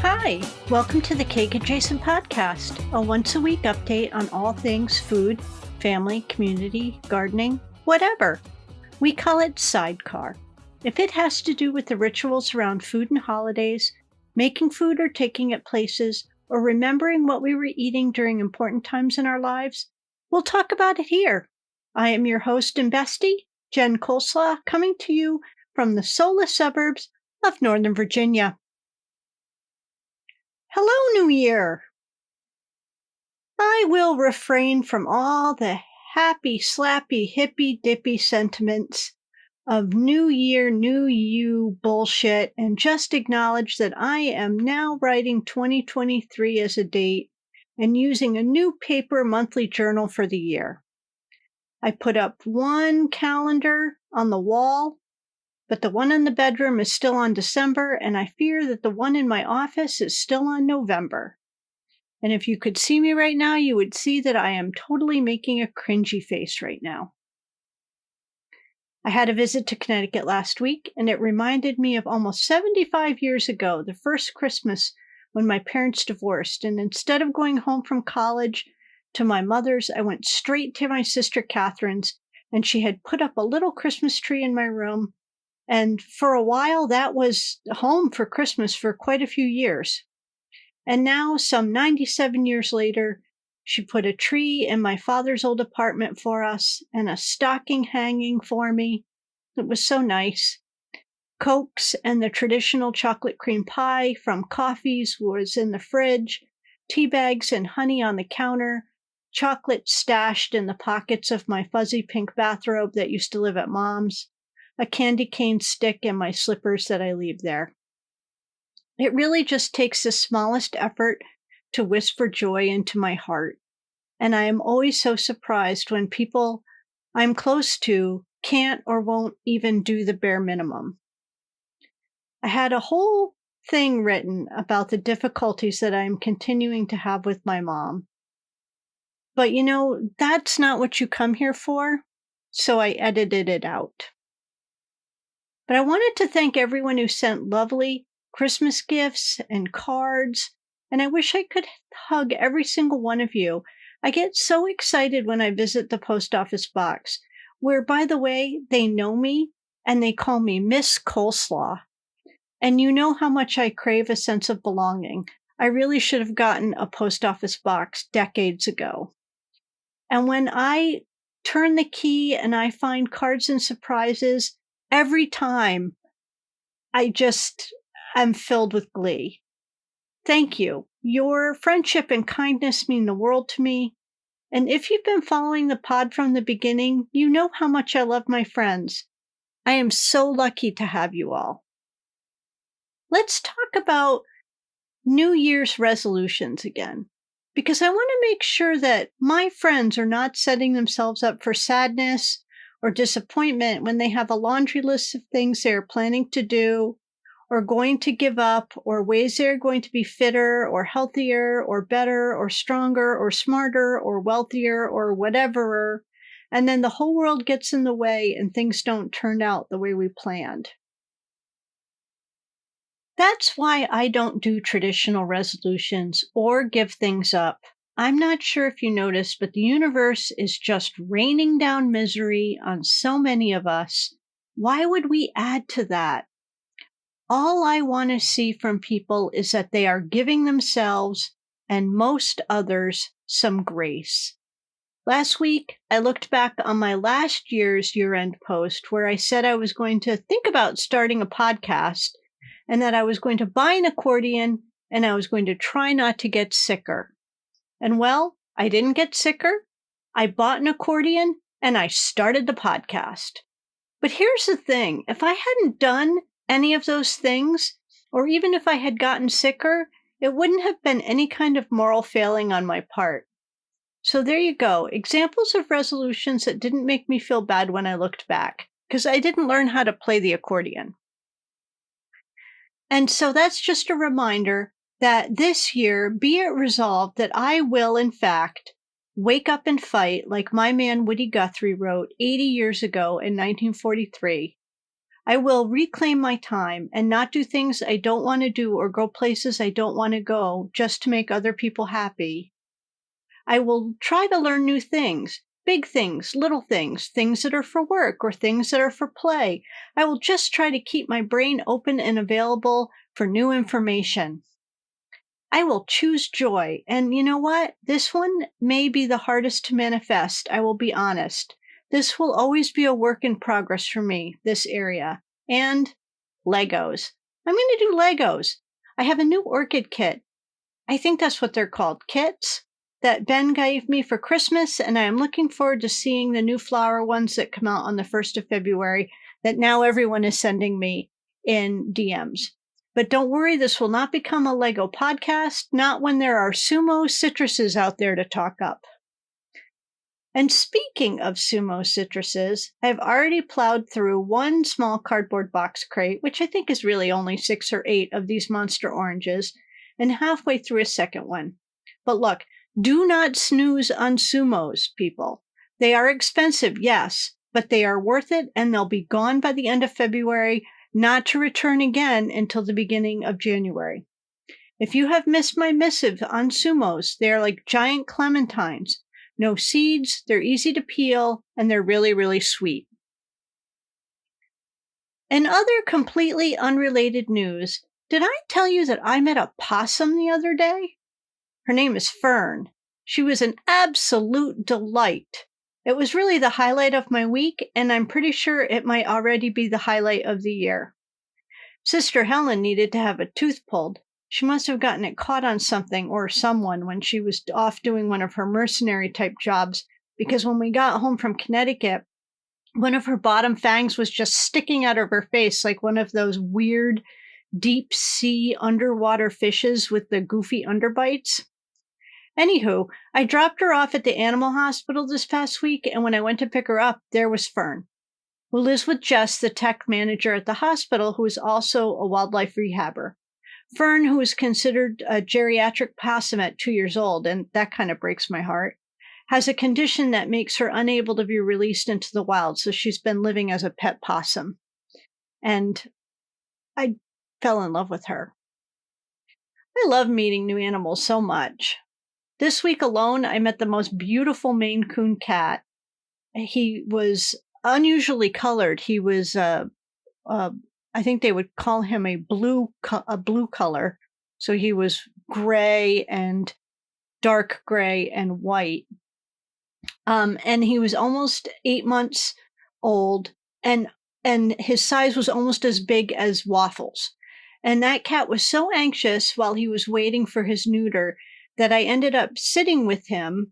Hi, welcome to the Cake Adjacent Podcast, a once-a-week update on all things food, family, community, gardening, whatever. We call it SideCar. If it has to do with the rituals around food and holidays, making food or taking it places, or remembering what we were eating during important times in our lives, we'll talk about it here. I am your host and bestie, Jen Coleslaw, coming to you from the soulless suburbs of Northern Virginia. Hello, New Year! I will refrain from all the happy, slappy, hippy, dippy sentiments of New Year, New You bullshit and just acknowledge that I am now writing 2023 as a date and using a new paper monthly journal for the year. I put up one calendar on the wall, but the one in the bedroom is still on December, and I fear that the one in my office is still on November. And if you could see me right now, you would see that I am totally making a cringy face right now. I had a visit to Connecticut last week, and it reminded me of almost 75 years ago, the first Christmas when my parents divorced, and instead of going home from college to my mother's, I went straight to my sister Catherine's, and she had put up a little Christmas tree in my room. And for a while, that was home for Christmas for quite a few years. And now, some 97 years later, she put a tree in my father's old apartment for us and a stocking hanging for me. It was so nice. Cokes and the traditional chocolate cream pie from Coffee's was in the fridge, tea bags and honey on the counter, chocolate stashed in the pockets of my fuzzy pink bathrobe that used to live at Mom's, a candy cane stick in my slippers that I leave there. It really just takes the smallest effort to whisper joy into my heart, and I am always so surprised when people I'm close to can't or won't even do the bare minimum. I had a whole thing written about the difficulties that I am continuing to have with my mom. But that's not what you come here for, so I edited it out. But I wanted to thank everyone who sent lovely Christmas gifts and cards, and I wish I could hug every single one of you. I get so excited when I visit the post office box, where, by the way, they know me and they call me Miss Coleslaw. And you know how much I crave a sense of belonging. I really should have gotten a post office box decades ago. And when I turn the key and I find cards and surprises, every time I just am filled with glee. Thank you. Your friendship and kindness mean the world to me. And if you've been following the pod from the beginning, you know how much I love my friends. I am so lucky to have you all. Let's talk about New Year's resolutions again, because I want to make sure that my friends are not setting themselves up for sadness or disappointment when they have a laundry list of things they're planning to do or going to give up, or ways they're going to be fitter or healthier or better or stronger or smarter or wealthier or whatever, and then the whole world gets in the way and things don't turn out the way we planned. That's why I don't do traditional resolutions or give things up. I'm not sure if you noticed, but the universe is just raining down misery on so many of us. Why would we add to that? All I want to see from people is that they are giving themselves and most others some grace. Last week, I looked back on my last year's year-end post where I said I was going to think about starting a podcast and that I was going to buy an accordion and I was going to try not to get sicker. And well, I didn't get sicker. I bought an accordion and I started the podcast. But here's the thing. If I hadn't done any of those things, or even if I had gotten sicker, it wouldn't have been any kind of moral failing on my part. So there you go. Examples of resolutions that didn't make me feel bad when I looked back, because I didn't learn how to play the accordion. And so that's just a reminder that this year, be it resolved that I will, in fact, wake up and fight like my man Woody Guthrie wrote 80 years ago in 1943. I will reclaim my time and not do things I don't want to do or go places I don't want to go just to make other people happy. I will try to learn new things, big things, little things, things that are for work or things that are for play. I will just try to keep my brain open and available for new information. I will choose joy. And you know what? This one may be the hardest to manifest. I will be honest. This will always be a work in progress for me, this area. And Legos. I'm going to do Legos. I have a new orchid kit. I think that's what they're called, kits, that Ben gave me for Christmas. And I am looking forward to seeing the new flower ones that come out on the 1st of February that now everyone is sending me in DMs. But don't worry, this will not become a Lego podcast, not when there are SUMO citruses out there to talk up. And speaking of SUMO citruses, I've already plowed through one small cardboard box crate, which I think is really only 6 or 8 of these monster oranges, and halfway through a second one. But look, do not snooze on SUMOs, people. They are expensive, yes, but they are worth it, and they'll be gone by the end of February, not to return again until the beginning of January. If you have missed my missive on SUMOs, they are like giant clementines. No seeds, they're easy to peel, and they're really, really sweet. In other completely unrelated news, did I tell you that I met a possum the other day? Her name is Fern. She was an absolute delight. It was really the highlight of my week, and I'm pretty sure it might already be the highlight of the year. Sister Helen needed to have a tooth pulled. She must have gotten it caught on something or someone when she was off doing one of her mercenary-type jobs, because when we got home from Connecticut, one of her bottom fangs was just sticking out of her face like one of those weird deep-sea underwater fishes with the goofy underbites. Anywho, I dropped her off at the animal hospital this past week, and when I went to pick her up, there was Fern, who lives with Jess, the tech manager at the hospital, who is also a wildlife rehabber. Fern, who is considered a geriatric possum at 2 years old, and that kind of breaks my heart, has a condition that makes her unable to be released into the wild, so she's been living as a pet possum. And I fell in love with her. I love meeting new animals so much. This week alone, I met the most beautiful Maine Coon cat. He was unusually colored. He was, I think they would call him a blue color. So he was gray and dark gray and white. And he was almost 8 months old, and his size was almost as big as Waffles. And that cat was so anxious while he was waiting for his neuter that I ended up sitting with him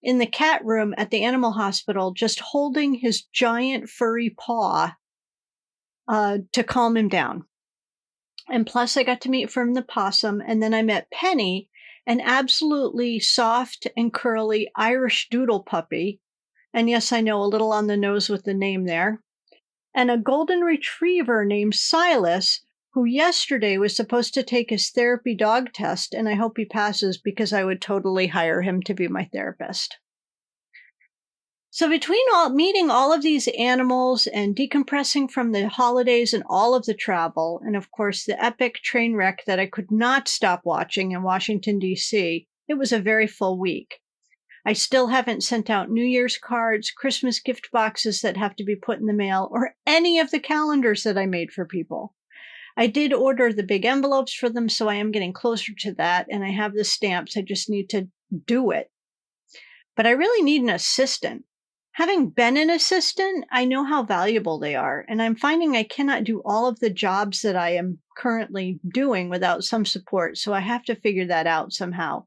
in the cat room at the animal hospital, just holding his giant furry paw to calm him down. And plus, I got to meet Fern the possum, and then I met Penny, an absolutely soft and curly Irish doodle puppy. And yes, I know, a little on the nose with the name there. And a golden retriever named Silas, who yesterday was supposed to take his therapy dog test, and I hope he passes because I would totally hire him to be my therapist. So between meeting all of these animals and decompressing from the holidays and all of the travel, and of course the epic train wreck that I could not stop watching in Washington, D.C., it was a very full week. I still haven't sent out New Year's cards, Christmas gift boxes that have to be put in the mail, or any of the calendars that I made for people. I did order the big envelopes for them, so I am getting closer to that, and I have the stamps. I just need to do it. But I really need an assistant. Having been an assistant, I know how valuable they are, and I'm finding I cannot do all of the jobs that I am currently doing without some support, so I have to figure that out somehow.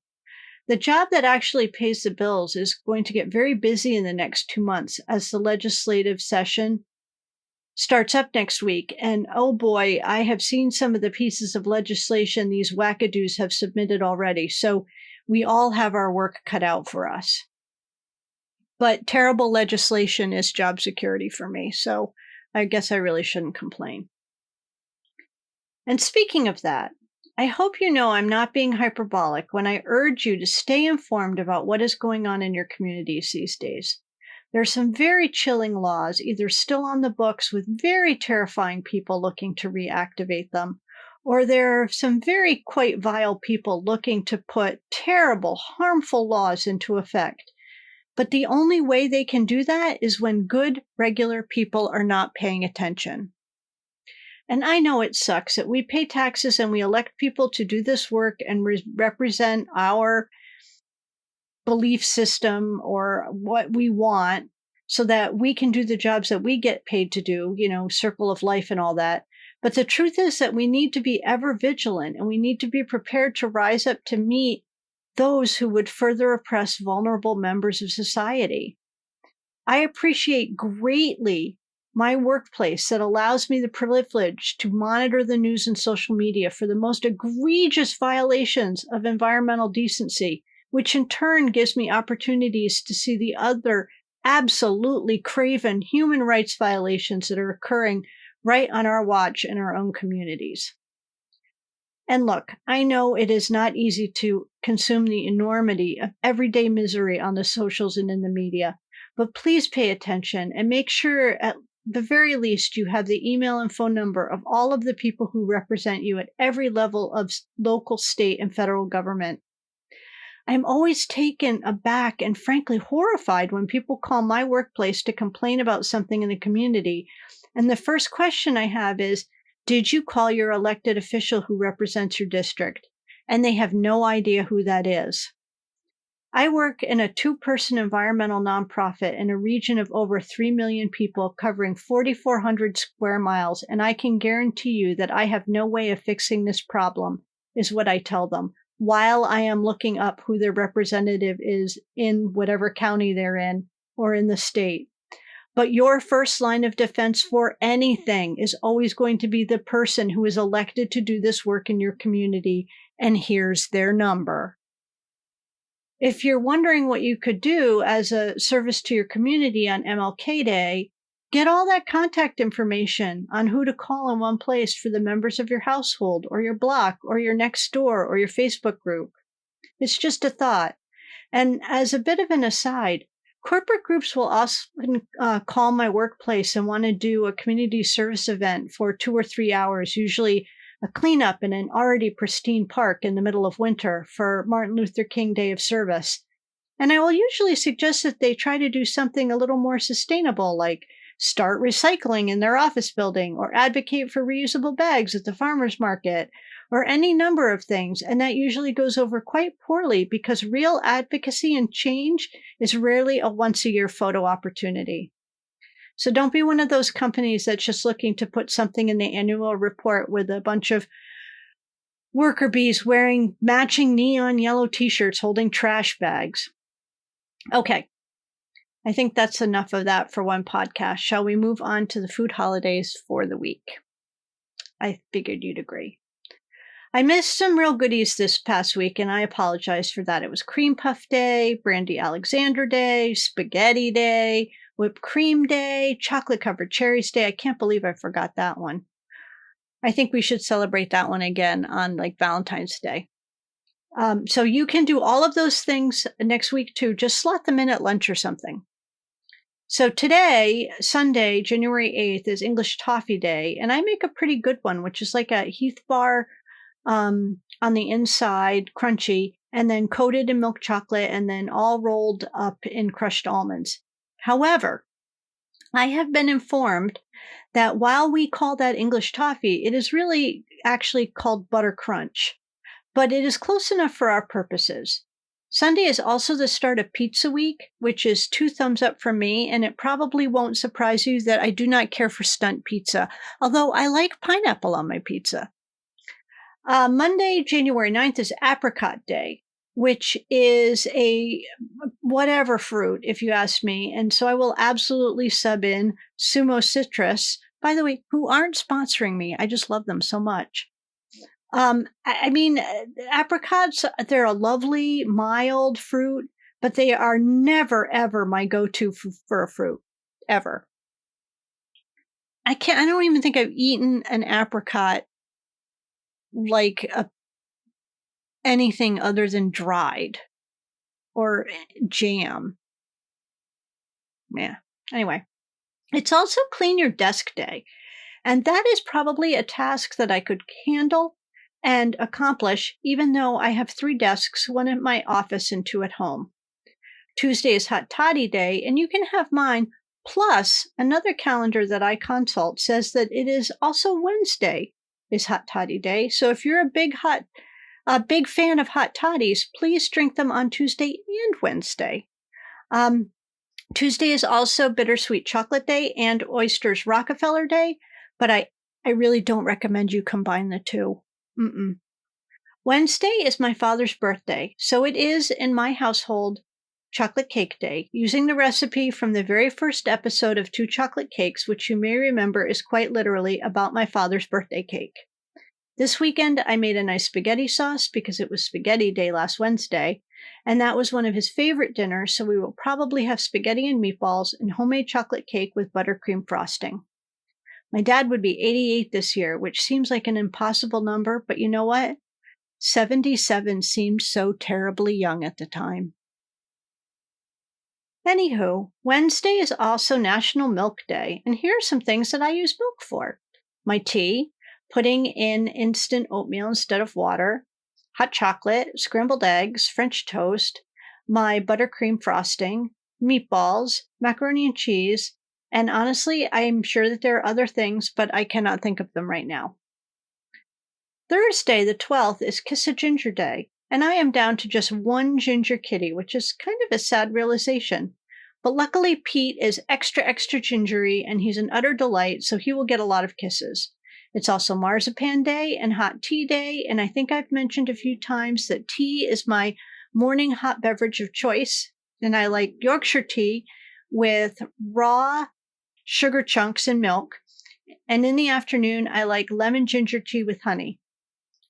The job that actually pays the bills is going to get very busy in the next 2 months as the legislative session starts up next week. And oh boy, I have seen some of the pieces of legislation these wackadoos have submitted already. So we all have our work cut out for us. But terrible legislation is job security for me. So I guess I really shouldn't complain. And speaking of that, I hope you know I'm not being hyperbolic when I urge you to stay informed about what is going on in your communities these days. There are some very chilling laws, either still on the books with very terrifying people looking to reactivate them, or there are some very quite vile people looking to put terrible, harmful laws into effect. But the only way they can do that is when good, regular people are not paying attention. And I know it sucks that we pay taxes and we elect people to do this work and represent our belief system or what we want so that we can do the jobs that we get paid to do, circle of life and all that. But the truth is that we need to be ever vigilant and we need to be prepared to rise up to meet those who would further oppress vulnerable members of society. I appreciate greatly my workplace that allows me the privilege to monitor the news and social media for the most egregious violations of environmental decency, which in turn gives me opportunities to see the other absolutely craven human rights violations that are occurring right on our watch in our own communities. And look, I know it is not easy to consume the enormity of everyday misery on the socials and in the media, but please pay attention and make sure at the very least you have the email and phone number of all of the people who represent you at every level of local, state, and federal government. I'm always taken aback and frankly horrified when people call my workplace to complain about something in the community. And the first question I have is, did you call your elected official who represents your district? And they have no idea who that is. I work in a 2-person environmental nonprofit in a region of over 3 million people covering 4,400 square miles, and I can guarantee you that I have no way of fixing this problem, is what I tell them, while I am looking up who their representative is in whatever county they're in or in the state. But your first line of defense for anything is always going to be the person who is elected to do this work in your community, and here's their number. If you're wondering what you could do as a service to your community on MLK Day, get all that contact information on who to call in one place for the members of your household or your block or your next door or your Facebook group. It's just a thought. And as a bit of an aside, corporate groups will often call my workplace and want to do a community service event for 2 or 3 hours, usually a cleanup in an already pristine park in the middle of winter for Martin Luther King Day of Service. And I will usually suggest that they try to do something a little more sustainable, like start recycling in their office building or advocate for reusable bags at the farmer's market, or any number of things, and that usually goes over quite poorly because real advocacy and change is rarely a once-a-year photo opportunity. So don't be one of those companies that's just looking to put something in the annual report with a bunch of worker bees wearing matching neon yellow t-shirts holding trash bags. Okay, I think that's enough of that for one podcast. Shall we move on to the food holidays for the week? I figured you'd agree. I missed some real goodies this past week, and I apologize for that. It was Cream Puff Day, Brandy Alexander Day, Spaghetti Day, Whipped Cream Day, Chocolate Covered Cherries Day. I can't believe I forgot that one. I think we should celebrate that one again on Valentine's Day. So you can do all of those things next week too. Just slot them in at lunch or something. So today, Sunday, January 8th, is English Toffee Day, and I make a pretty good one, which is like a Heath bar on the inside, crunchy, and then coated in milk chocolate, and then all rolled up in crushed almonds. However, I have been informed that while we call that English toffee, it is really actually called butter crunch, but it is close enough for our purposes. Sunday is also the start of Pizza Week, which is 2 thumbs up from me, and it probably won't surprise you that I do not care for stunt pizza, although I like pineapple on my pizza. Monday, January 9th is Apricot Day, which is a whatever fruit, if you ask me. And so I will absolutely sub in SUMO CITRUS, by the way, who aren't sponsoring me. I just love them so much. Apricots, they're a lovely, mild fruit, but they are never, ever my go-to for a fruit, ever. I don't even think I've eaten an apricot anything other than dried or jam. Yeah. Anyway, it's also clean your desk day. And that is probably a task that I could handle and accomplish, even though I have 3 desks, one at my office and 2 at home. Tuesday is hot toddy day, and you can have mine. Plus, another calendar that I consult says that it is also Wednesday is hot toddy day. So if you're a big fan of hot toddies, please drink them on Tuesday and Wednesday. Tuesday is also bittersweet chocolate day and oysters Rockefeller day, but I really don't recommend you combine the two. Mm-mm. Wednesday is my father's birthday, so it is in my household chocolate cake day, using the recipe from the very first episode of Two Chocolate Cakes, which you may remember is quite literally about my father's birthday cake. This weekend, I made a nice spaghetti sauce because it was spaghetti day last Wednesday, and that was one of his favorite dinners, so we will probably have spaghetti and meatballs and homemade chocolate cake with buttercream frosting. My dad would be 88 this year, which seems like an impossible number, but you know what? 77 seemed so terribly young at the time. Anywho, Wednesday is also National Milk Day, and here are some things that I use milk for. My tea, putting in instant oatmeal instead of water, hot chocolate, scrambled eggs, French toast, my buttercream frosting, meatballs, macaroni and cheese, and honestly, I'm sure that there are other things, but I cannot think of them right now. Thursday, the 12th, is Kiss a Ginger Day, and I am down to just one ginger kitty, which is kind of a sad realization. But luckily, Pete is extra, extra gingery, and he's an utter delight, so he will get a lot of kisses. It's also Marzipan Day and Hot Tea Day, and I think I've mentioned a few times that tea is my morning hot beverage of choice, and I like Yorkshire tea with raw sugar chunks and milk, and in the afternoon, I like lemon ginger tea with honey.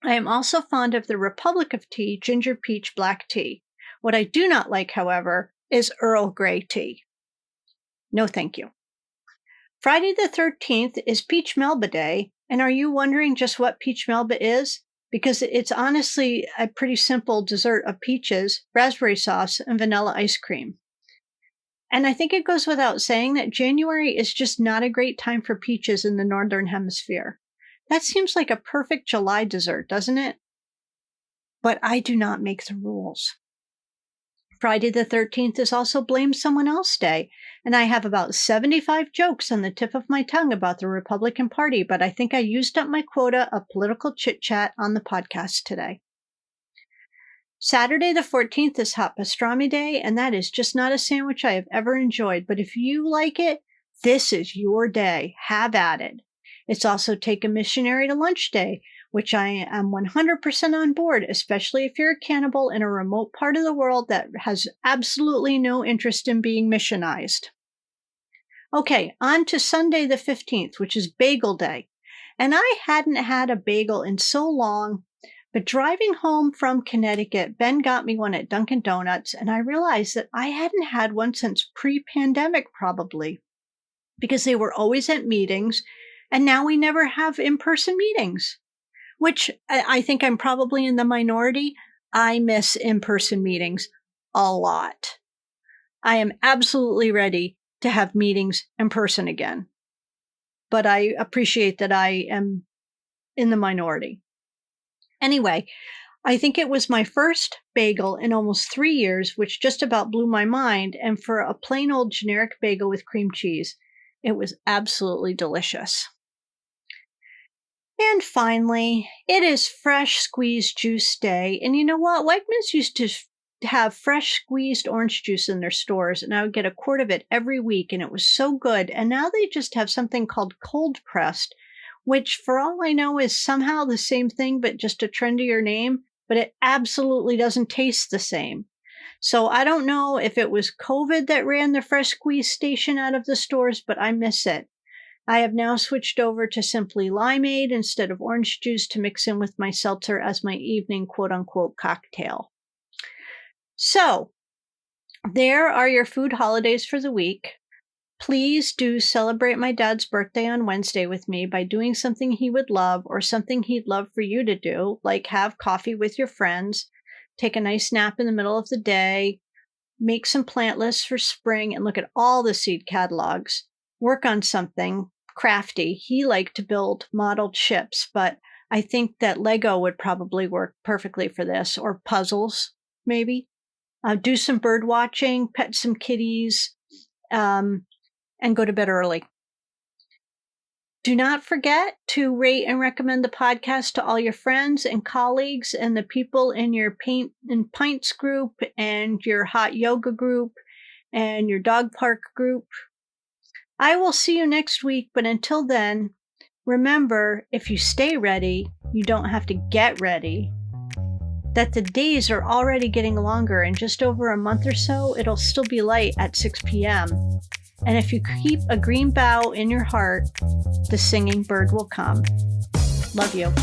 I am also fond of the Republic of Tea ginger peach black tea. What I do not like, however, is Earl Grey tea. No, thank you. Friday the 13th is Peach Melba Day, and are you wondering just what Peach Melba is? Because it's honestly a pretty simple dessert of peaches, raspberry sauce, and vanilla ice cream. And I think it goes without saying that January is just not a great time for peaches in the Northern Hemisphere. That seems like a perfect July dessert, doesn't it? But I do not make the rules. Friday the 13th is also Blame Someone Else Day, and I have about 75 jokes on the tip of my tongue about the Republican Party, but I think I used up my quota of political chit-chat on the podcast today. Saturday the 14th is Hot Pastrami Day, and that is just not a sandwich I have ever enjoyed, but if you like it, this is your day. Have at it. It's also Take a Missionary to Lunch Day, which I am 100% on board, especially if you're a cannibal in a remote part of the world that has absolutely no interest in being missionized. Okay, on to Sunday the 15th, which is Bagel Day. And I hadn't had a bagel in so long, but driving home from Connecticut, Ben got me one at Dunkin' Donuts, and I realized that I hadn't had one since pre-pandemic probably, because they were always at meetings, and now we never have in-person meetings, which I think I'm probably in the minority. I miss in-person meetings a lot. I am absolutely ready to have meetings in person again, but I appreciate that I am in the minority. Anyway, I think it was my first bagel in almost 3 years, which just about blew my mind, and for a plain old generic bagel with cream cheese, it was absolutely delicious. And finally, it is Fresh Squeezed Juice Day. And you know what? Wegmans used to have fresh squeezed orange juice in their stores, and I would get a quart of it every week, and it was so good. And now they just have something called cold pressed, which for all I know is somehow the same thing, but just a trendier name, but it absolutely doesn't taste the same. So I don't know if it was COVID that ran the fresh squeeze station out of the stores, but I miss it. I have now switched over to simply limeade instead of orange juice to mix in with my seltzer as my evening quote-unquote cocktail. So, there are your food holidays for the week. Please do celebrate my dad's birthday on Wednesday with me by doing something he would love or something he'd love for you to do, like have coffee with your friends, take a nice nap in the middle of the day, make some plant lists for spring, and look at all the seed catalogs. Work on something crafty. He liked to build modeled ships, but I think that Lego would probably work perfectly for this, or puzzles, maybe. Do some bird watching, pet some kitties, and go to bed early. Do not forget to rate and recommend the podcast to all your friends and colleagues and the people in your Paint and Pints group and your hot yoga group and your dog park group. I will see you next week, but until then, remember, if you stay ready, you don't have to get ready. That the days are already getting longer. In just over a month or so, it'll still be light at 6 p.m. And if you keep a green bough in your heart, the singing bird will come. Love you.